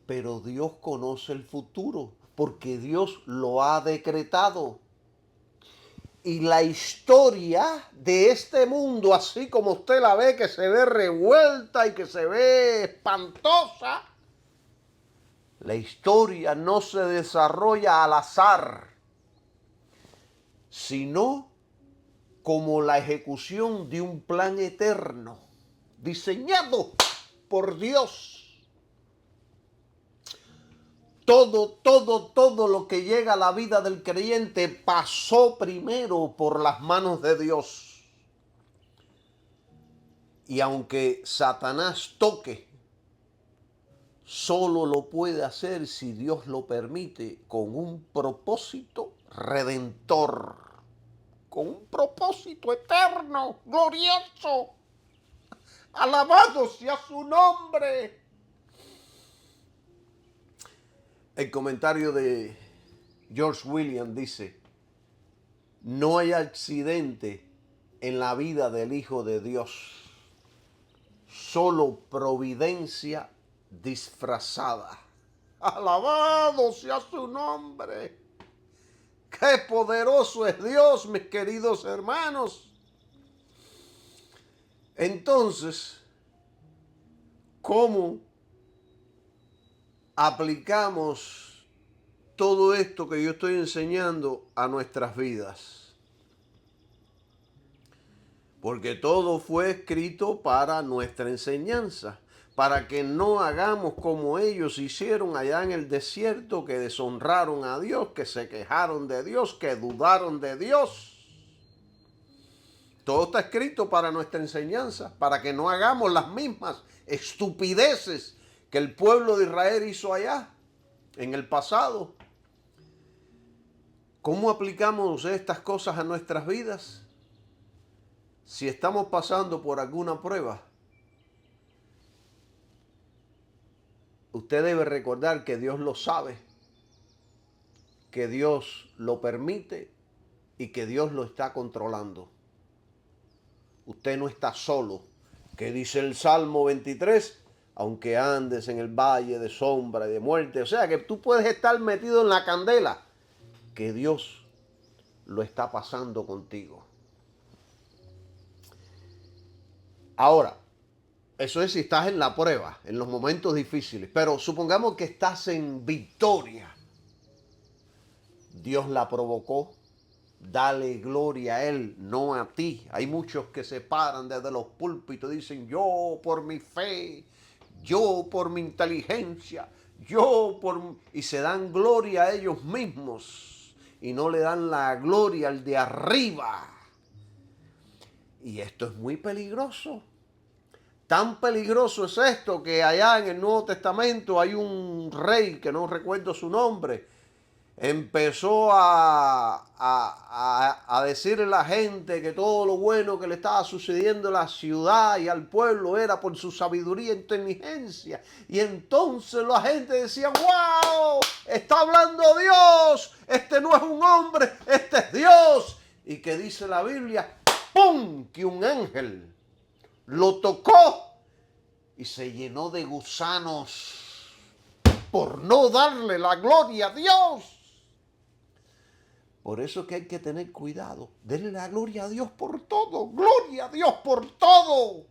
Pero Dios conoce el futuro porque Dios lo ha decretado. Y la historia de este mundo, así como usted la ve, que se ve revuelta y que se ve espantosa, la historia no se desarrolla al azar, sino como la ejecución de un plan eterno, diseñado por Dios. Todo lo que llega a la vida del creyente pasó primero por las manos de Dios. Y aunque Satanás toque, solo lo puede hacer si Dios lo permite, con un propósito redentor, con un propósito eterno, glorioso. Alabado sea su nombre. El comentario de George Williams dice: no hay accidente en la vida del Hijo de Dios, solo providencia disfrazada. Alabado sea su nombre. Qué poderoso es Dios, mis queridos hermanos. Entonces, ¿cómo aplicamos todo esto que yo estoy enseñando a nuestras vidas? Porque todo fue escrito para nuestra enseñanza, para que no hagamos como ellos hicieron allá en el desierto, que deshonraron a Dios, que se quejaron de Dios, que dudaron de Dios. Todo está escrito para nuestra enseñanza, para que no hagamos las mismas estupideces que el pueblo de Israel hizo allá en el pasado. ¿Cómo aplicamos estas cosas a nuestras vidas? Si estamos pasando por alguna prueba, usted debe recordar que Dios lo sabe, que Dios lo permite y que Dios lo está controlando. Usted no está solo. ¿Qué dice el Salmo 23? Aunque andes en el valle de sombra y de muerte. O sea que tú puedes estar metido en la candela, que Dios lo está pasando contigo. Ahora, eso es si estás en la prueba, en los momentos difíciles. Pero supongamos que estás en victoria. Dios la provocó. Dale gloria a Él, no a ti. Hay muchos que se paran desde los púlpitos y dicen: yo por mi fe, yo por mi inteligencia, yo por... y se dan gloria a ellos mismos y no le dan la gloria al de arriba. Y esto es muy peligroso. Tan peligroso es esto que allá en el Nuevo Testamento hay un rey, que no recuerdo su nombre, empezó a decirle a la gente que todo lo bueno que le estaba sucediendo a la ciudad y al pueblo era por su sabiduría e inteligencia. Y entonces la gente decía: ¡wow! Está hablando Dios. Este no es un hombre, este es Dios. Y que dice la Biblia: ¡pum! Que un ángel lo tocó y se llenó de gusanos por no darle la gloria a Dios. Por eso es que hay que tener cuidado. Denle la gloria a Dios por todo. Gloria a Dios por todo.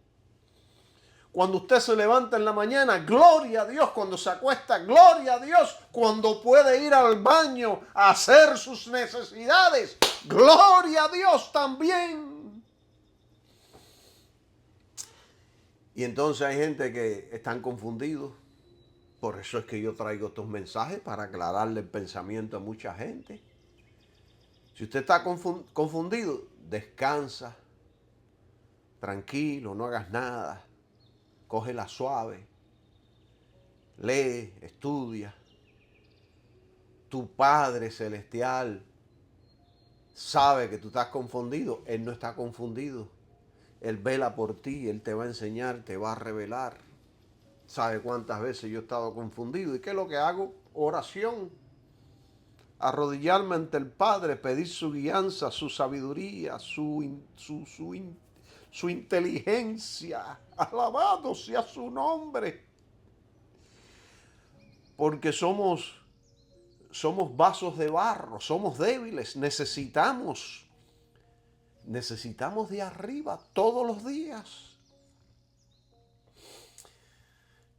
Cuando usted se levanta en la mañana, gloria a Dios. Cuando se acuesta, gloria a Dios. Cuando puede ir al baño a hacer sus necesidades, gloria a Dios también. Y entonces hay gente que están confundidos. Por eso es que yo traigo estos mensajes, para aclararle el pensamiento a mucha gente. Si usted está confundido, descansa, tranquilo, no hagas nada, cógela suave, lee, estudia. Tu Padre Celestial sabe que tú estás confundido. Él no está confundido. Él vela por ti, Él te va a enseñar, te va a revelar. ¿Sabe cuántas veces yo he estado confundido? ¿Y qué es lo que hago? Oración. Arrodillarme ante el Padre, pedir su guianza, su sabiduría, su inteligencia. Alabado sea su nombre. porque somos vasos de barro, somos débiles, necesitamos de arriba todos los días.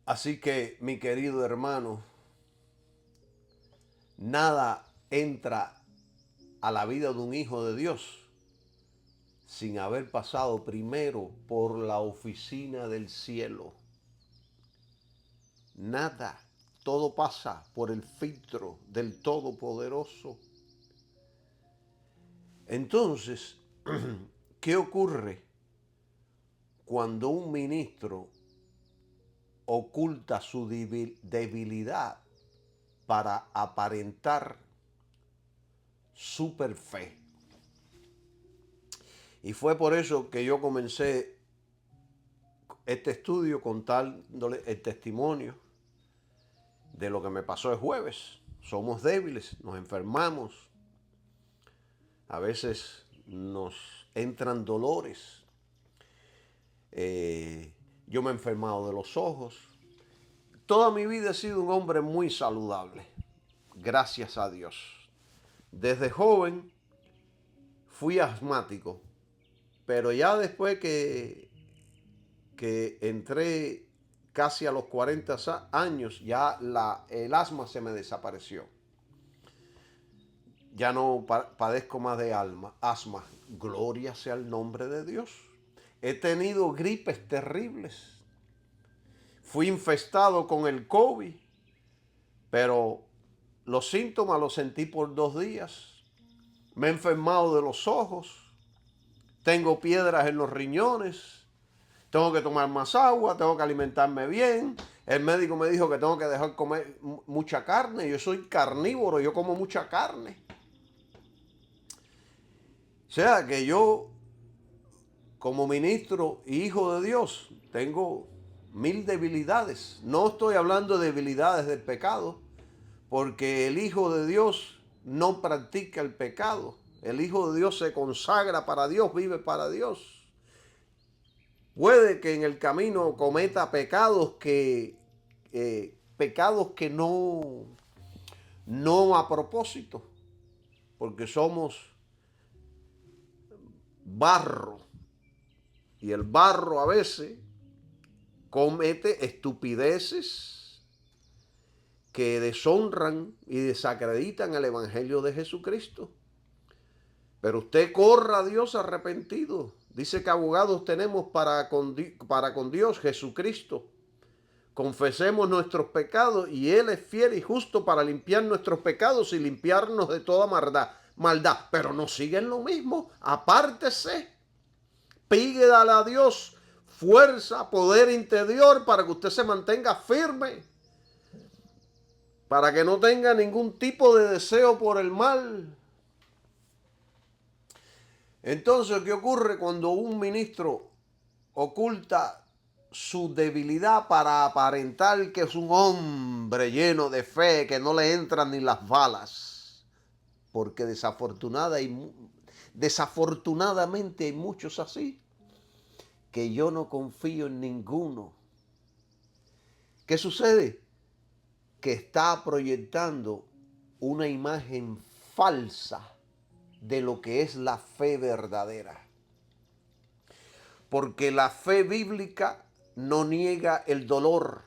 Así que, mi querido hermano, nada entra a la vida de un hijo de Dios sin haber pasado primero por la oficina del cielo. Nada, todo pasa por el filtro del Todopoderoso. Entonces, ¿qué ocurre cuando un ministro oculta su debilidad para aparentar super fe? Y fue por eso que yo comencé este estudio contándole el testimonio de lo que me pasó el jueves. Somos débiles, nos enfermamos, a veces nos entran dolores. Yo me he enfermado de los ojos. Toda mi vida he sido un hombre muy saludable, gracias a Dios. Desde joven fui asmático, pero ya después que entré casi a los 40 años, ya el asma se me desapareció. Ya no padezco más de asma. Gloria sea el nombre de Dios. He tenido gripes terribles. Fui infestado con el COVID, pero los síntomas los sentí por 2 días. Me he enfermado de los ojos. Tengo piedras en los riñones. Tengo que tomar más agua, tengo que alimentarme bien. El médico me dijo que tengo que dejar de comer mucha carne. Yo soy carnívoro, yo como mucha carne. O sea que yo, como ministro y hijo de Dios, tengo 1000 debilidades. No estoy hablando de debilidades del pecado, porque el Hijo de Dios no practica el pecado. El Hijo de Dios se consagra para Dios, vive para Dios. Puede que en el camino cometa pecados que no a propósito, porque somos barro, y el barro a veces comete estupideces que deshonran y desacreditan el Evangelio de Jesucristo. Pero usted corra a Dios arrepentido. Dice que abogados tenemos para con Dios, Jesucristo. Confesemos nuestros pecados y Él es fiel y justo para limpiar nuestros pecados y limpiarnos de toda maldad. Pero no siguen lo mismo. Apártese. Pídale a Dios fuerza, poder interior para que usted se mantenga firme. Para que no tenga ningún tipo de deseo por el mal. Entonces, ¿qué ocurre cuando un ministro oculta su debilidad para aparentar que es un hombre lleno de fe, que no le entran ni las balas? Porque desafortunadamente hay muchos así, que yo no confío en ninguno. ¿Qué sucede? Que está proyectando una imagen falsa de lo que es la fe verdadera. Porque la fe bíblica no niega el dolor,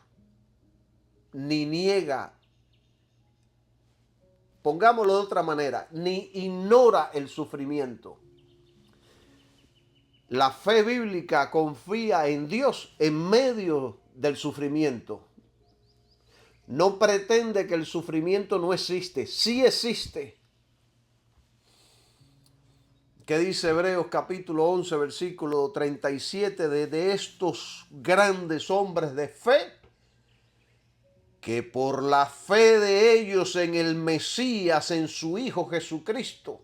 ni niega, pongámoslo de otra manera, ni ignora el sufrimiento. La fe bíblica confía en Dios en medio del sufrimiento. No pretende que el sufrimiento no existe, sí existe. ¿Qué dice Hebreos capítulo 11, versículo 37 de estos grandes hombres de fe? Que por la fe de ellos en el Mesías, en su Hijo Jesucristo,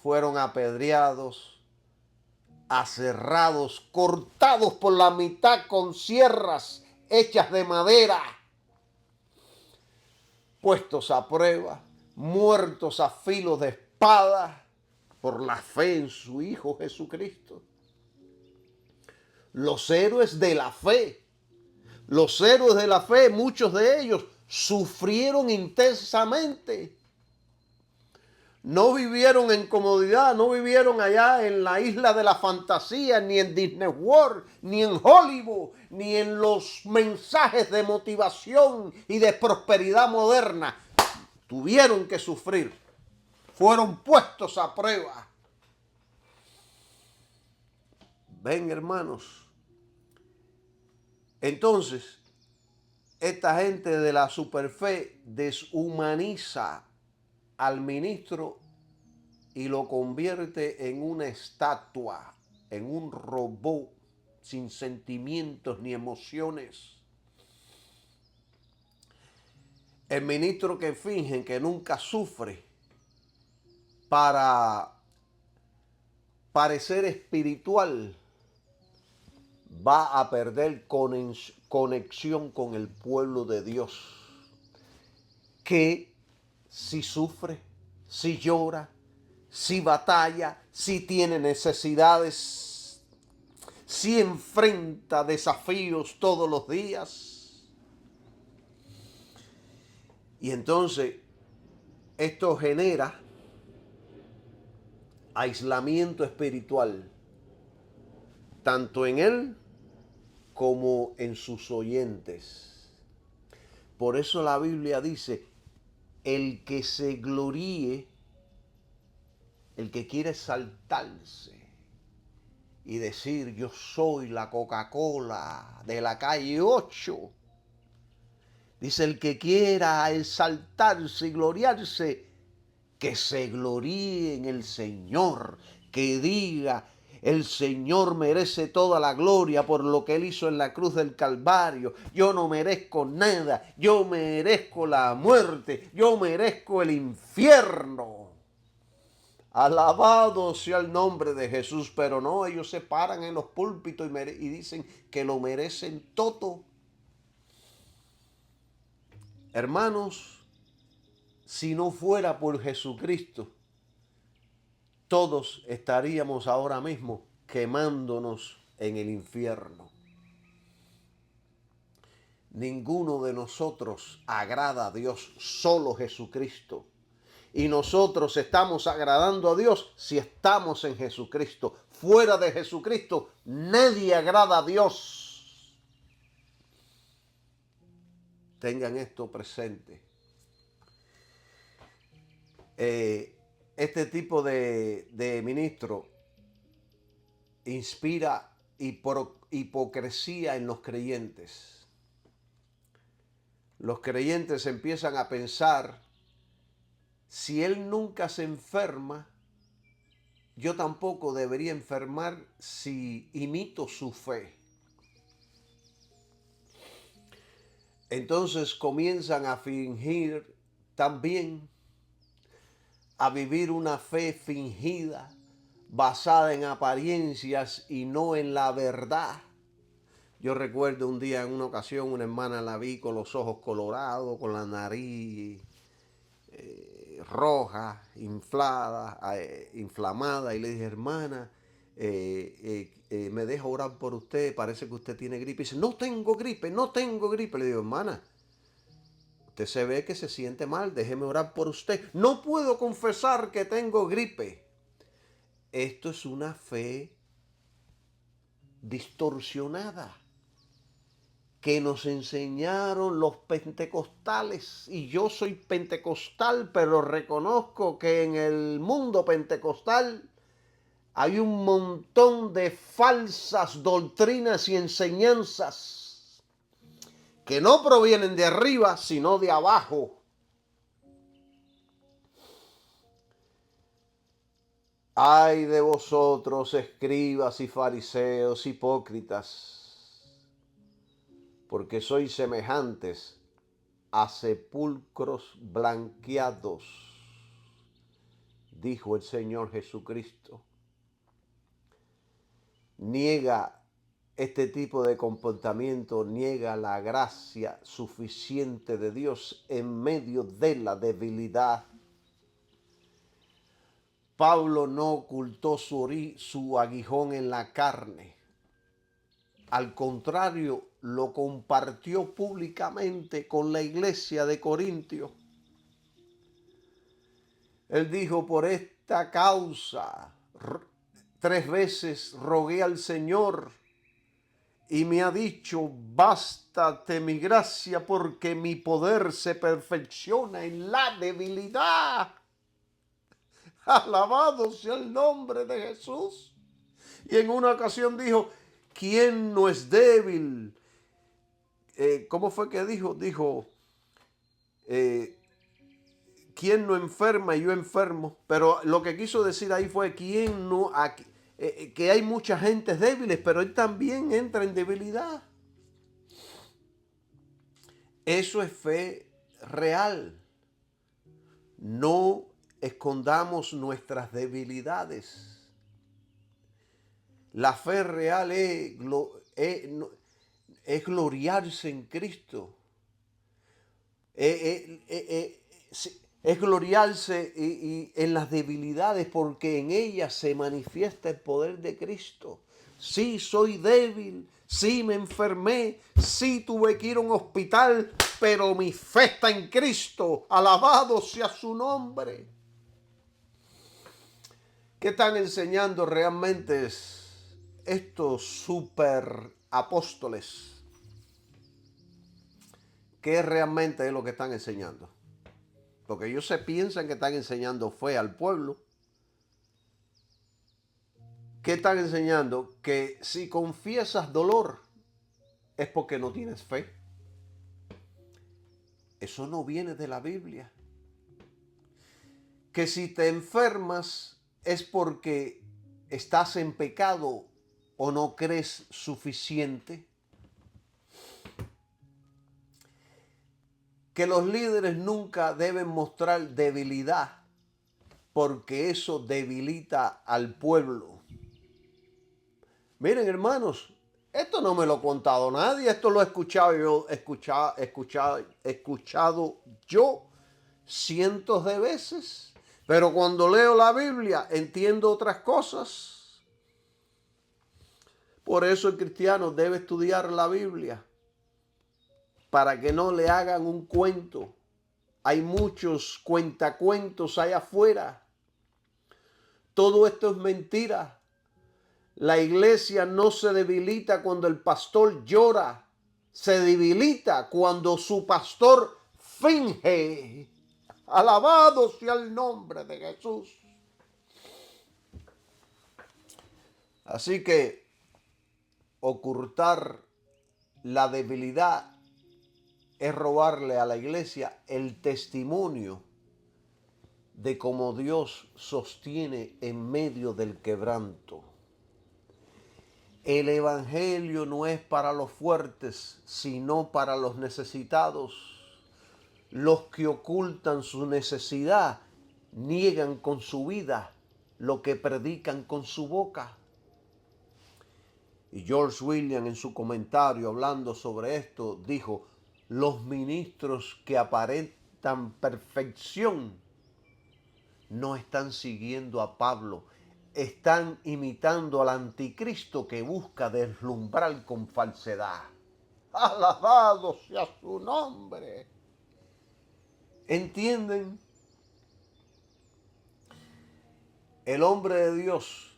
fueron apedreados, aserrados, cortados por la mitad con sierras hechas de madera, puestos a prueba, muertos a filo de espada, por la fe en su Hijo Jesucristo. Los héroes de la fe, muchos de ellos sufrieron intensamente. No vivieron en comodidad, no vivieron allá en la isla de la fantasía, ni en Disney World, ni en Hollywood, ni en los mensajes de motivación y de prosperidad moderna. Tuvieron que sufrir, fueron puestos a prueba. Ven, hermanos. Entonces, esta gente de la superfe deshumaniza al ministro y lo convierte en una estatua, en un robot sin sentimientos ni emociones. El ministro que fingen que nunca sufre para parecer espiritual va a perder conexión con el pueblo de Dios, que si sufre, si llora, si batalla, si tiene necesidades, si enfrenta desafíos todos los días. Y entonces esto genera aislamiento espiritual, tanto en él como en sus oyentes. Por eso la Biblia dice, el que se gloríe, el que quiere exaltarse y decir yo soy la Coca-Cola de la calle 8, dice el que quiera exaltarse y gloriarse, que se gloríe en el Señor, que diga el Señor merece toda la gloria por lo que Él hizo en la cruz del Calvario. Yo no merezco nada, yo merezco la muerte, yo merezco el infierno. Alabado sea el nombre de Jesús, pero no, ellos se paran en los púlpitos y dicen que lo merecen todo. Hermanos, si no fuera por Jesucristo, todos estaríamos ahora mismo quemándonos en el infierno. Ninguno de nosotros agrada a Dios, solo Jesucristo. Y nosotros estamos agradando a Dios si estamos en Jesucristo. Fuera de Jesucristo, nadie agrada a Dios. Tengan esto presente. Este tipo de ministro inspira hipocresía en los creyentes. Los creyentes empiezan a pensar, si él nunca se enferma, yo tampoco debería enfermar si imito su fe. Entonces comienzan a fingir también, a vivir una fe fingida, basada en apariencias y no en la verdad. Yo recuerdo un día, en una ocasión, una hermana la vi con los ojos colorados, con la nariz roja, inflamada, y le dije, hermana, me deja orar por usted, parece que usted tiene gripe. Y dice, no tengo gripe, no tengo gripe. Le digo, hermana, usted se ve que se siente mal, déjeme orar por usted. No puedo confesar que tengo gripe. Esto es una fe distorsionada que nos enseñaron los pentecostales. Y yo soy pentecostal, pero reconozco que en el mundo pentecostal hay un montón de falsas doctrinas y enseñanzas que no provienen de arriba, sino de abajo. Ay de vosotros, escribas y fariseos, hipócritas, porque sois semejantes a sepulcros blanqueados, dijo el Señor Jesucristo. Niega este tipo de comportamiento, niega la gracia suficiente de Dios en medio de la debilidad. Pablo no ocultó su aguijón en la carne. Al contrario, lo compartió públicamente con la iglesia de Corintios. Él dijo, por esta causa 3 veces rogué al Señor y me ha dicho, bástate mi gracia porque mi poder se perfecciona en la debilidad. Alabado sea el nombre de Jesús. Y en una ocasión dijo, ¿quién no es débil? ¿Cómo fue que dijo? Dijo, ¿quién no enferma y yo enfermo? Pero lo que quiso decir ahí fue, ¿quién no? Que hay mucha gente débiles, pero él también entra en debilidad. Eso es fe real. No escondamos nuestras debilidades. La fe real es gloriarse en Cristo. Es gloriarse en las debilidades porque en ellas se manifiesta el poder de Cristo. Sí, soy débil, sí me enfermé, sí tuve que ir a un hospital, pero mi fe está en Cristo. Alabado sea su nombre. ¿Qué están enseñando realmente estos super apóstoles? ¿Qué realmente es lo que están enseñando? Porque ellos se piensan que están enseñando fe al pueblo. ¿Qué están enseñando? Que si confiesas dolor es porque no tienes fe. Eso no viene de la Biblia. Que si te enfermas es porque estás en pecado o no crees suficiente. Que los líderes nunca deben mostrar debilidad porque eso debilita al pueblo. Miren, hermanos, esto no me lo ha contado nadie, esto lo he escuchado yo cientos de veces, pero cuando leo la Biblia entiendo otras cosas. Por eso el cristiano debe estudiar la Biblia, para que no le hagan un cuento. Hay muchos cuentacuentos allá afuera. Todo esto es mentira. La iglesia no se debilita cuando el pastor llora. Se debilita cuando su pastor finge. Alabado sea el nombre de Jesús. Así que ocultar la debilidad es robarle a la iglesia el testimonio de cómo Dios sostiene en medio del quebranto. El evangelio no es para los fuertes, sino para los necesitados. Los que ocultan su necesidad niegan con su vida lo que predican con su boca. Y George William en su comentario hablando sobre esto dijo, los ministros que aparentan perfección no están siguiendo a Pablo, están imitando al anticristo que busca deslumbrar con falsedad. Alabado sea su nombre. ¿Entienden? El hombre de Dios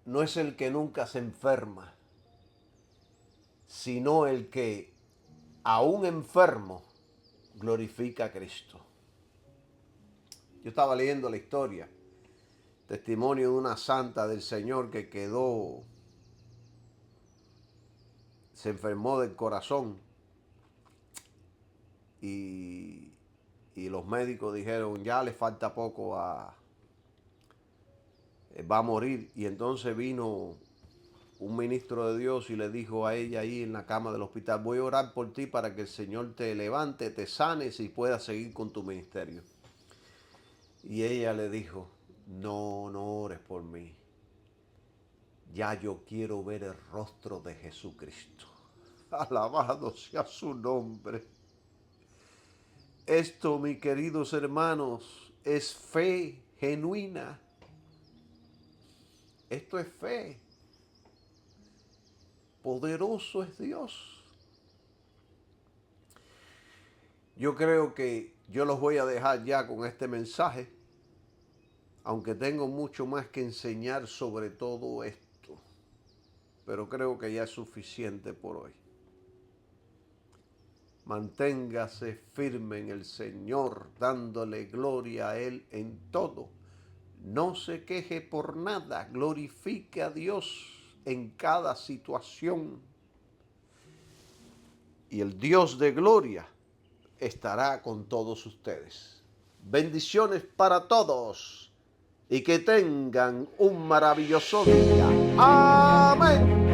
no es el que nunca se enferma, sino el que, aún enfermo, glorifica a Cristo. Yo estaba leyendo la historia, testimonio de una santa del Señor que se enfermó del corazón y los médicos dijeron, ya le falta poco, va a morir. Y entonces vino un ministro de Dios y le dijo a ella ahí en la cama del hospital, voy a orar por ti para que el Señor te levante, te sanes y puedas seguir con tu ministerio. Y ella le dijo, no ores por mí. Ya yo quiero ver el rostro de Jesucristo. Alabado sea su nombre. Esto, mis queridos hermanos, es fe genuina. Esto es fe. Poderoso es Dios. Yo creo que yo los voy a dejar ya con este mensaje, aunque tengo mucho más que enseñar sobre todo esto, pero creo que ya es suficiente por hoy. Manténgase firme en el Señor, dándole gloria a Él en todo. No se queje por nada, glorifique a Dios en cada situación. Y el Dios de gloria estará con todos ustedes. Bendiciones para todos y que tengan un maravilloso día. Amén.